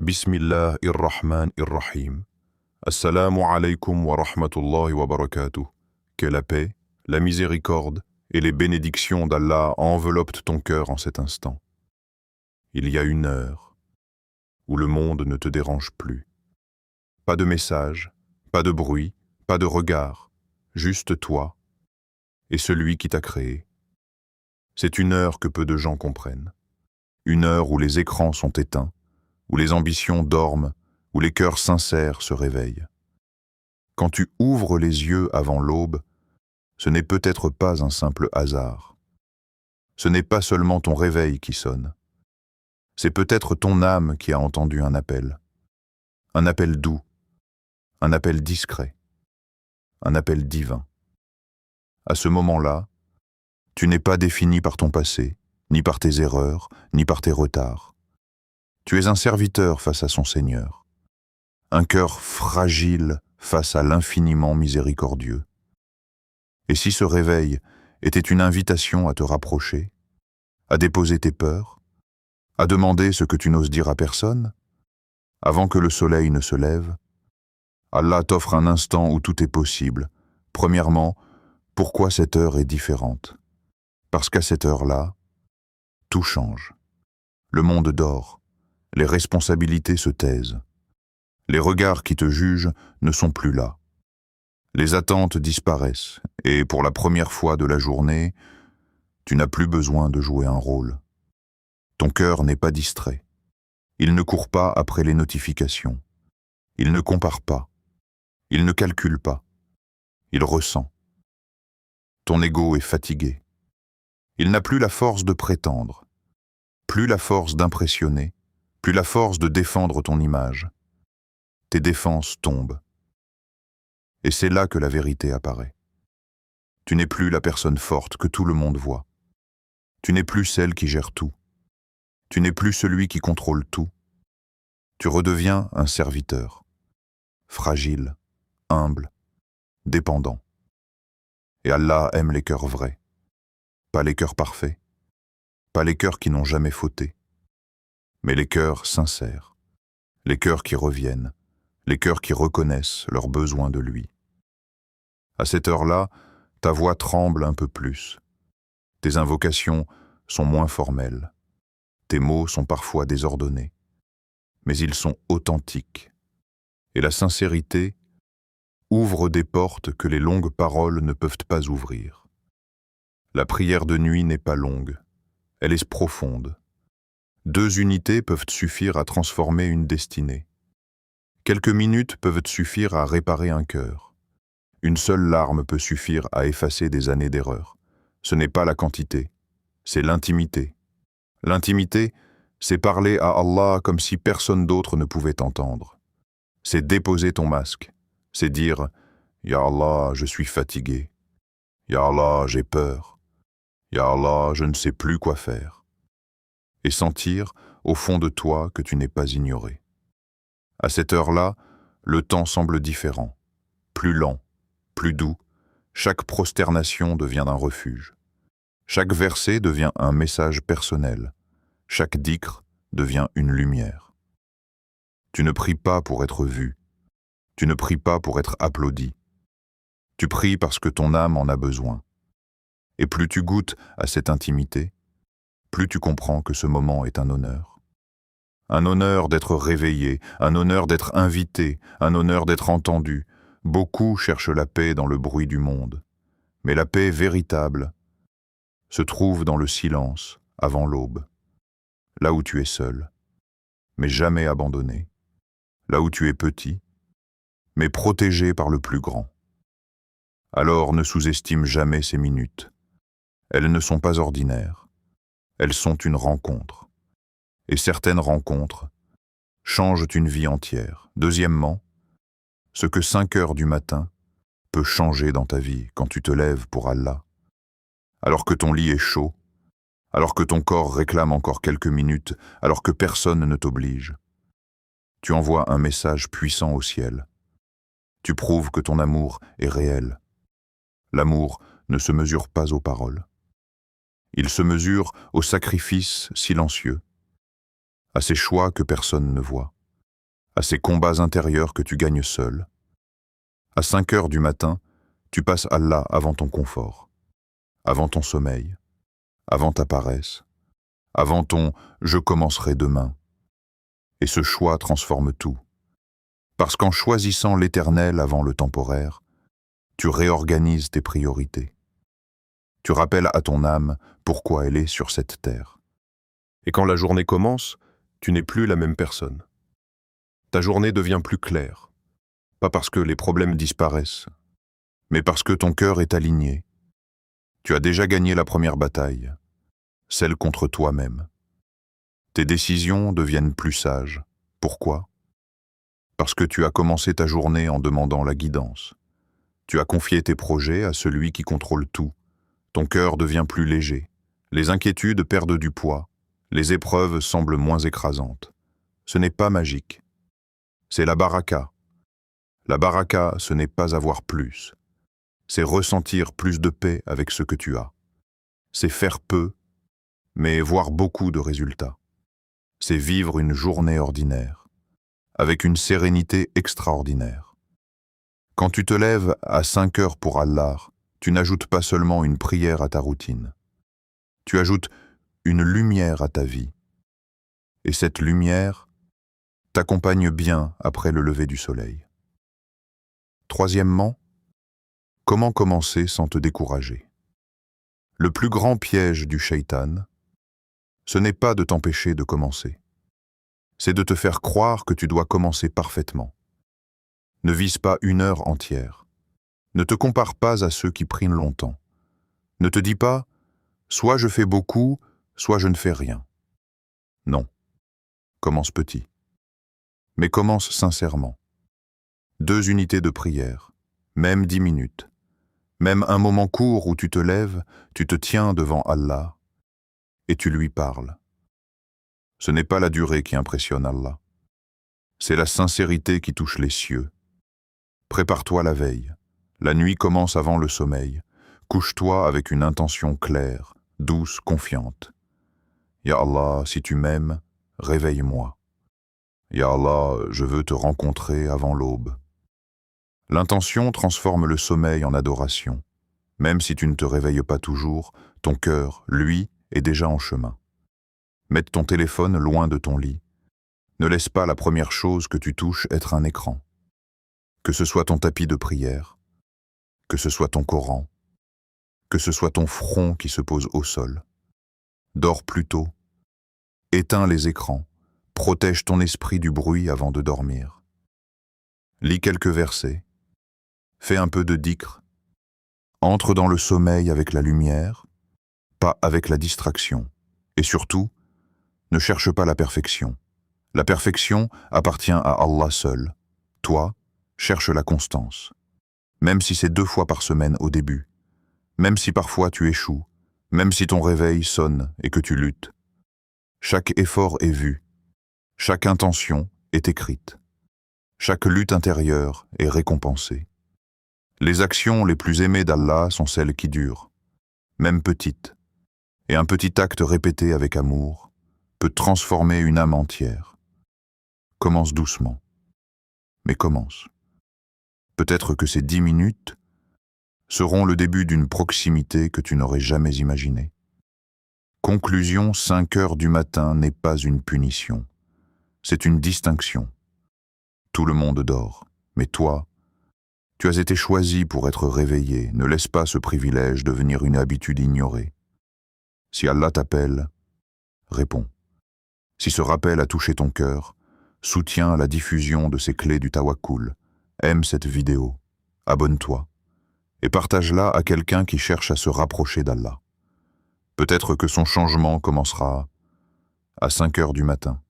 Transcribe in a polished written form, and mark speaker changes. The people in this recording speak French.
Speaker 1: Bismillahirrahmanirrahim. Assalamu alaikum wa rahmatullahi wa barakatuh. Que la paix, la miséricorde et les bénédictions d'Allah enveloppent ton cœur en cet instant. Il y a une heure où le monde ne te dérange plus. Pas de message, pas de bruit, pas de regard, juste toi et celui qui t'a créé. C'est une heure que peu de gens comprennent. Une heure où les écrans sont éteints, où les ambitions dorment, où les cœurs sincères se réveillent. Quand tu ouvres les yeux avant l'aube, ce n'est peut-être pas un simple hasard. Ce n'est pas seulement ton réveil qui sonne. C'est peut-être ton âme qui a entendu un appel doux, un appel discret, un appel divin. À ce moment-là, tu n'es pas défini par ton passé, ni par tes erreurs, ni par tes retards. Tu es un serviteur face à son Seigneur, un cœur fragile face à l'infiniment miséricordieux. Et si ce réveil était une invitation à te rapprocher, à déposer tes peurs, à demander ce que tu n'oses dire à personne, avant que le soleil ne se lève, Allah t'offre un instant où tout est possible. Premièrement, pourquoi cette heure est différente? Parce qu'à cette heure-là, tout change. Le monde dort. Les responsabilités se taisent. Les regards qui te jugent ne sont plus là. Les attentes disparaissent et pour la première fois de la journée, tu n'as plus besoin de jouer un rôle. Ton cœur n'est pas distrait. Il ne court pas après les notifications. Il ne compare pas. Il ne calcule pas. Il ressent. Ton ego est fatigué. Il n'a plus la force de prétendre, plus la force d'impressionner, plus la force de défendre ton image. Tes défenses tombent. Et c'est là que la vérité apparaît. Tu n'es plus la personne forte que tout le monde voit. Tu n'es plus celle qui gère tout. Tu n'es plus celui qui contrôle tout. Tu redeviens un serviteur, fragile, humble, dépendant. Et Allah aime les cœurs vrais, pas les cœurs parfaits, pas les cœurs qui n'ont jamais fauté, mais les cœurs sincères, les cœurs qui reviennent, les cœurs qui reconnaissent leurs besoins de lui. À cette heure-là, ta voix tremble un peu plus. Tes invocations sont moins formelles. Tes mots sont parfois désordonnés. Mais ils sont authentiques. Et la sincérité ouvre des portes que les longues paroles ne peuvent pas ouvrir. La prière de nuit n'est pas longue. Elle est profonde. 2 unités peuvent suffire à transformer une destinée. Quelques minutes peuvent suffire à réparer un cœur. Une seule larme peut suffire à effacer des années d'erreur. Ce n'est pas la quantité, c'est l'intimité. L'intimité, c'est parler à Allah comme si personne d'autre ne pouvait t'entendre. C'est déposer ton masque. C'est dire « Ya Allah, je suis fatigué. Ya Allah, j'ai peur. Ya Allah, je ne sais plus quoi faire. » Et sentir, au fond de toi, que tu n'es pas ignoré. À cette heure-là, le temps semble différent, plus lent, plus doux. Chaque prosternation devient un refuge. Chaque verset devient un message personnel. Chaque dhikr devient une lumière. Tu ne pries pas pour être vu. Tu ne pries pas pour être applaudi. Tu pries parce que ton âme en a besoin. Et plus tu goûtes à cette intimité, plus tu comprends que ce moment est un honneur. Un honneur d'être réveillé, un honneur d'être invité, un honneur d'être entendu. Beaucoup cherchent la paix dans le bruit du monde. Mais la paix véritable se trouve dans le silence, avant l'aube. Là où tu es seul, mais jamais abandonné. Là où tu es petit, mais protégé par le plus grand. Alors ne sous-estime jamais ces minutes. Elles ne sont pas ordinaires. Elles sont une rencontre. Et certaines rencontres changent une vie entière. Deuxièmement, ce que 5 heures du matin peut changer dans ta vie quand tu te lèves pour Allah. Alors que ton lit est chaud, alors que ton corps réclame encore quelques minutes, alors que personne ne t'oblige. Tu envoies un message puissant au ciel. Tu prouves que ton amour est réel. L'amour ne se mesure pas aux paroles. Il se mesure au sacrifice silencieux, à ces choix que personne ne voit. à ces combats intérieurs que tu gagnes seul. À 5 heures du matin, tu passes Allah avant ton confort, avant ton sommeil, avant ta paresse, avant ton « je commencerai demain ». Et ce choix transforme tout. Parce qu'en choisissant l'éternel avant le temporaire, tu réorganises tes priorités. Tu rappelles à ton âme pourquoi elle est sur cette terre. Et quand la journée commence, tu n'es plus la même personne. Ta journée devient plus claire, pas parce que les problèmes disparaissent, mais parce que ton cœur est aligné. Tu as déjà gagné la première bataille, celle contre toi-même. Tes décisions deviennent plus sages. Pourquoi? Parce que tu as commencé ta journée en demandant la guidance. Tu as confié tes projets à celui qui contrôle tout. Ton cœur devient plus léger. Les inquiétudes perdent du poids. Les épreuves semblent moins écrasantes. Ce n'est pas magique. C'est la baraka. La baraka, ce n'est pas avoir plus. C'est ressentir plus de paix avec ce que tu as. C'est faire peu, mais voir beaucoup de résultats. C'est vivre une journée ordinaire, avec une sérénité extraordinaire. Quand tu te lèves à 5 heures pour Allah, tu n'ajoutes pas seulement une prière à ta routine. Tu ajoutes une lumière à ta vie. Et cette lumière t'accompagne bien après le lever du soleil. Troisièmement, comment commencer sans te décourager? Le plus grand piège du shaitan, ce n'est pas de t'empêcher de commencer. C'est de te faire croire que tu dois commencer parfaitement. Ne vise pas 1 heure entière. Ne te compare pas à ceux qui prient longtemps. Ne te dis pas « soit je fais beaucoup, soit je ne fais rien ». Non. Commence petit. Mais commence sincèrement. 2 unités de prière, même 10 minutes. Même un moment court où tu te lèves, tu te tiens devant Allah et tu lui parles. Ce n'est pas la durée qui impressionne Allah. C'est la sincérité qui touche les cieux. Prépare-toi la veille. La nuit commence avant le sommeil. Couche-toi avec une intention claire, douce, confiante. Ya Allah, si tu m'aimes, réveille-moi. Ya Allah, je veux te rencontrer avant l'aube. L'intention transforme le sommeil en adoration. Même si tu ne te réveilles pas toujours, ton cœur, lui, est déjà en chemin. Mets ton téléphone loin de ton lit. Ne laisse pas la première chose que tu touches être un écran. Que ce soit ton tapis de prière, que ce soit ton Coran, que ce soit ton front qui se pose au sol. Dors plus tôt. Éteins les écrans. Protège ton esprit du bruit avant de dormir. Lis quelques versets. Fais un peu de dhikr. Entre dans le sommeil avec la lumière, pas avec la distraction. Et surtout, ne cherche pas la perfection. La perfection appartient à Allah seul. Toi, cherche la constance. Même si c'est 2 fois par semaine au début. Même si parfois tu échoues. Même si ton réveil sonne et que tu luttes. Chaque effort est vu. Chaque intention est écrite. Chaque lutte intérieure est récompensée. Les actions les plus aimées d'Allah sont celles qui durent, même petites. Et un petit acte répété avec amour peut transformer une âme entière. Commence doucement, mais commence. Peut-être que ces 10 minutes seront le début d'une proximité que tu n'aurais jamais imaginée. Conclusion, 5 heures du matin n'est pas une punition. C'est une distinction. Tout le monde dort, mais toi, tu as été choisi pour être réveillé. Ne laisse pas ce privilège devenir une habitude ignorée. Si Allah t'appelle, réponds. Si ce rappel a touché ton cœur, soutiens la diffusion de ces clés du tawakkul. Aime cette vidéo, abonne-toi et partage-la à quelqu'un qui cherche à se rapprocher d'Allah. Peut-être que son changement commencera à 5 heures du matin.